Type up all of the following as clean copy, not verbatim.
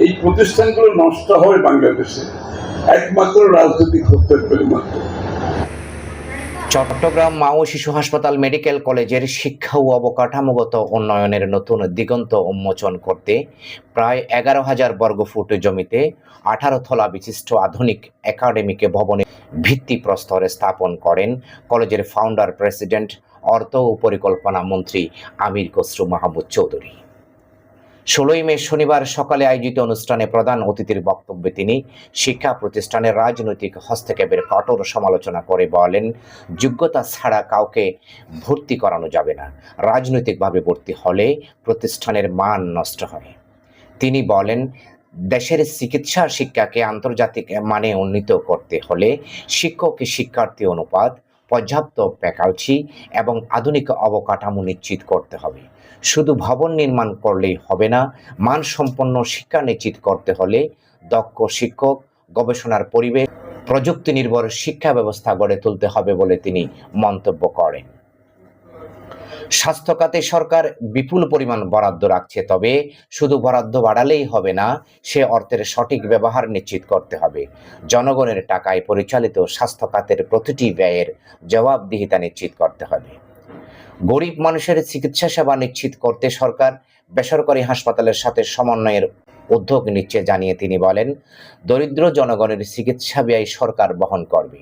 এই প্রতিষ্ঠানগুলো নষ্ট হয় বাংলাদেশে একমাত্র রাজনৈতিক হত্যার পরিমাত্র। চট্টগ্রাম মা ও শিশু হাসপাতাল মেডিকেল কলেজের শিক্ষা ও অবকাঠামোগত উন্নয়নের নতুন দিগন্ত উন্মোচন করতে প্রায় 11,000 বর্গফুট জমিতে 18 তলা বিশিষ্ট আধুনিক একাডেমিক ভবনে ভিত্তিপ্রস্তর স্থাপন করেন কলেজের ফাউন্ডার প্রেসিডেন্ট অর্থ ও পরিকল্পনা মন্ত্রী আমির খসরু মাহমুদ চৌধুরী। 16 মে শনিবার সকালে আয়োজিত অনুষ্ঠানে প্রধান অতিথির বক্তব্যে তিনি শিক্ষা প্রতিষ্ঠানের রাজনৈতিক হস্তক্ষেপের কঠোর সমালোচনা করে বলেন, যোগ্যতা ছাড়া কাউকে ভর্তি করানো যাবে না। রাজনৈতিকভাবে ভর্তি হলে প্রতিষ্ঠানের মান নষ্ট হয়। তিনি বলেন, দেশের চিকিৎসা শিক্ষাকে আন্তর্জাতিক মানে উন্নীত করতে হলে শিক্ষক শিক্ষার্থী অনুপাত, পর্যাপ্ত ফ্যাকাল্টি এবং আধুনিক অবকাঠামো নিশ্চিত করতে হবে। শুধু ভবন নির্মাণ করলেই হবে না, মানসম্পন্ন শিক্ষা নিশ্চিত করতে হলে দক্ষ শিক্ষক, গবেষণার পরিবেশ, প্রযুক্তি নির্ভর শিক্ষা ব্যবস্থা গড়ে তুলতে হবে বলে তিনি মন্তব্য করেন। স্বাস্থ্য খাতে সরকার বিপুল পরিমাণ বরাদ্দ রাখছে, তবে শুধু বরাদ্দ বাড়ালেই হবে না, সে অর্থের সঠিক ব্যবহার নিশ্চিত করতে হবে। জনগণের টাকায় পরিচালিত স্বাস্থ্য খাতের প্রতিটি ব্যয়ের জবাবদিহিতা নিশ্চিত করতে হবে। গরিব মানুষের চিকিৎসা সেবা নিশ্চিত করতে সরকার বেসরকারি হাসপাতালের সাথে সমন্বয়ের উদ্যোগ নিচ্ছে জানিয়ে তিনি বলেন, দরিদ্র জনগণের চিকিৎসা ব্যয় সরকার বহন করবে।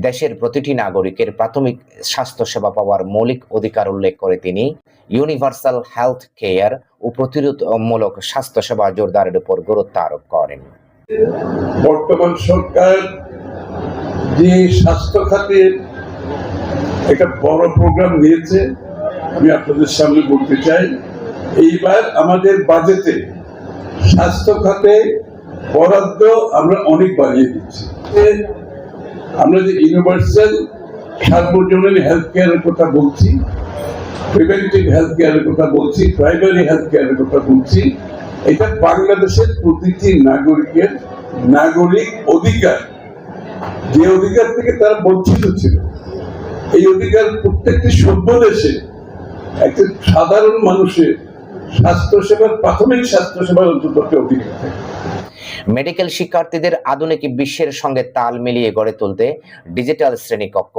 দেশের প্রতিটি নাগরিকের প্রাথমিক স্বাস্থ্যসেবা পাওয়ার মৌলিক অধিকার উল্লেখ করে তিনি ইউনিভার্সাল হেলথ কেয়ার ও প্রতিরোধমূলক স্বাস্থ্যসেবা জোরদারের উপর গুরুত্ব আরোপ করেন। বর্তমান সরকার যে স্বাস্থ্য খাতের একটা বড় প্রোগ্রাম নিয়েছে, আমি আপনাদের সামনে বলতে চাই, এইবার আমাদের বাজেটে স্বাস্থ্য খাতে বরাদ্দ আমরা অনেক বাড়িয়ে দিচ্ছি। আমরা যে ইউনিভার্সাল সার্বজনীন হেলথ কেয়ারের কথা বলছি, প্রিভেন্টিভ হেলথ কেয়ারের কথা বলছি, প্রাইমারি হেলথ কেয়ারের কথা বলছি, এটা বাংলাদেশের প্রতিটি নাগরিকের নাগরিক অধিকার, যে অধিকার থেকে তারা বঞ্চিত ছিল। এই অধিকার প্রত্যেকটি সভ্য দেশে একটা সাধারণ মানুষের স্বাস্থ্যসেবার, প্রাথমিক স্বাস্থ্যসেবার অন্তত অধিকার থাকে। মেডিকেল শিক্ষার্থীদের আধুনিক বিশ্বের সঙ্গে তাল মিলিয়ে গড়ে তুলতে ডিজিটাল শ্রেণীকক্ষ,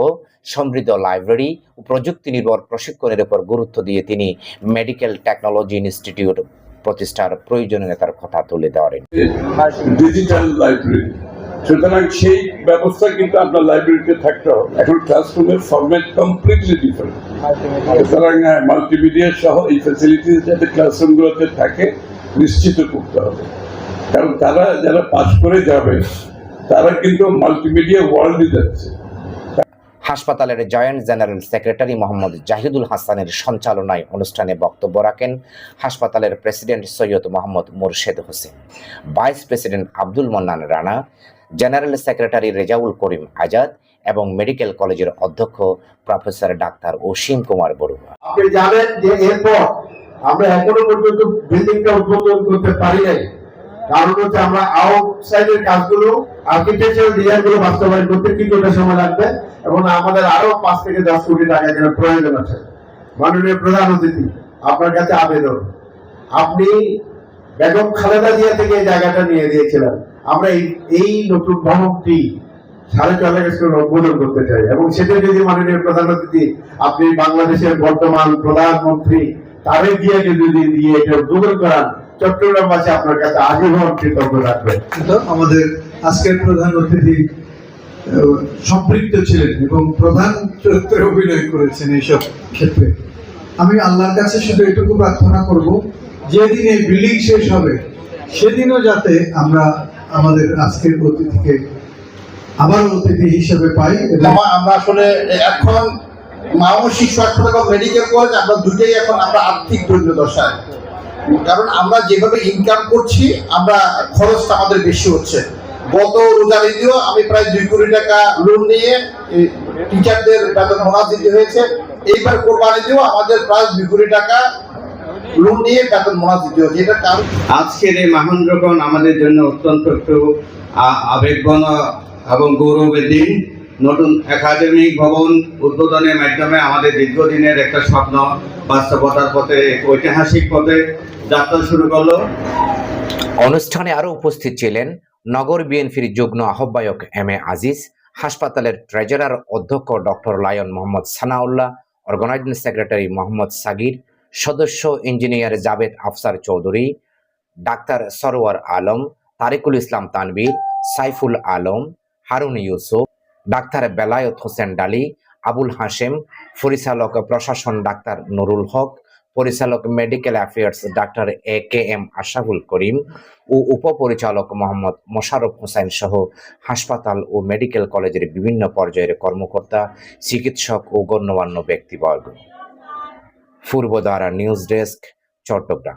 সমৃদ্ধ লাইব্রেরি ও প্রযুক্তি নির্ভর প্রশিক্ষণের উপর গুরুত্ব দিয়ে তিনি মেডিকেল টেকনোলজি ইনস্টিটিউট প্রতিষ্ঠার প্রয়োজনীয়তার কথা তুলে ধরেন। ডিজিটাল লাইব্রেরি, সুতরাং সেই ব্যবস্থা কিন্তু আপনার লাইব্রেরিতে থাকতে হবে। এখন ক্লাসরুমের ফরম্যাট কমপ্লিটলি ডিফারেন্ট, সুতরাং মাল্টিমিডিয়া সহ এই ফ্যাসিলিটিস যাতে ক্লাসরুমগুলোতে থাকে নিশ্চিত করতে হবে, কারণ তারা যারা পাস করে যাবে তারা কিন্তু মাল্টিমিডিয়া ওয়ার্ল্ডে যাচ্ছে। হাসপাতালের joint general secretary Mohammad Zahidul হাসানের সঞ্চালনায় অনুষ্ঠানে বক্তব্য রাখেন হাসপাতালের president Syed Mohammad Morshed Hossain, vice president Abdul Mannan Rana, general secretary Rezaul Karim Azad এবং মেডিকেল কলেজের অধ্যক্ষ প্রফেসর ডাক্তার অসীম কুমার বড়ুয়া। আপনি জানেন যে এরপর আমরা এখনো পর্যন্ত বিল্ডিংটা উদ্বোধন করতে পারি নাই, কারণ হচ্ছে আমরা আউটসাইডের কাজগুলো, আর্কিটেকচারাল ডিজাইনগুলো বাস্তবায়ন করতে কিছুটা সময় লাগবে এবং আমাদের আরো 5 থেকে 10 কোটি টাকা যেন প্রয়োজন আছে। মাননীয় প্রধান অতিথি, আপনার কাছে আবেদন, আপনি বেগম খালেদা জিয়া থেকে এই জায়গাটা নিয়ে দিয়েছিলেন, আমরা এই নতুন ভবনটি 4.5 উদ্বোধন করতে চাই এবং সেটা যদি মাননীয় প্রধান অতিথি আপনি বাংলাদেশের বর্তমান প্রধানমন্ত্রী তারেক জিয়াকে যদি দিয়ে এটা উদ্বোধন করান, চট্টগ্রামবাসী আপনার কাছে আজীবন কৃতজ্ঞ রাখবে। আমাদের আজকের প্রধান অতিথি সম্পৃক্ত ছিলেন এবং প্রধান চরিত্রে অভিনয় করেছেন এইসব ক্ষেত্রে। আমি আল্লাহর কাছে শুধু এটুকু প্রার্থনা করব, যেদিন এই বিল্ডিং শেষ হবে সেদিনও যাতে আমরা আমাদের আজকের অতিথিকে আবার অতিথি হিসেবে পাই। আমরা আসলে এখন মা ও শিশু হাসপাতাল এবং মেডিকেল কলেজ আমরা দুটোই এখন আমরা আর্থিক দৈন্যদশায়, কারণ আমরা যেভাবে ইনকাম করছি আমরা খরচটা আমাদের বেশি হচ্ছে। গত রোজার ঈদেও আমি প্রায় 2 কোটি টাকা লোন নিয়ে টিচারদের বেতন বোনাস দিতে হয়েছে। এইবার কোরবানিতেও আমাদের প্রায় 2 কোটি টাকা লোন নিয়ে বেতন বোনাস দিতে হয়েছে। এটা কারণ আজকের এই মহেন্দ্রগণ আমাদের জন্য অত্যন্ত একটু আবেগঘন এবং গৌরবের দিন। নতুন একাডেমিক ভবন উদ্বোধনের মাধ্যমে আমাদের দীর্ঘদিনের একটা স্বপ্ন বাস্তবতার পথে, ঐতিহাসিক পথে যাত্রা শুরু করলো। অনুষ্ঠানে আরো উপস্থিত ছিলেন নগর বিএনপির যুগ্ম আহ্বায়ক এম এ আজিজ, হাসপাতালের ট্রেজারার অধ্যক্ষ doctor Lion Mohammad Sanaullah, organising secretary Mohammad Sagir, সদস্য engineer Javed Afsar Chowdhury, doctor Sarwar Alam, Tariqul Islam Tanvir, Saiful Alam, Harun Yusuf, doctor Belayet Hossain Dali, Abul Hashem, পরিচালক প্রশাসন ডাক্তার নুরুল হক, পরিচালক medical affairs doctor A K M Ashraful Karim ও উপপরিচালক মোহাম্মদ মোশাররফ হোসেন সহ হাসপাতাল ও মেডিকেল কলেজের বিভিন্ন পর্যায়ের কর্মকর্তা, চিকিৎসক ও গণ্যমান্য ব্যক্তিবর্গ। Purbadhara news desk, Chittagong.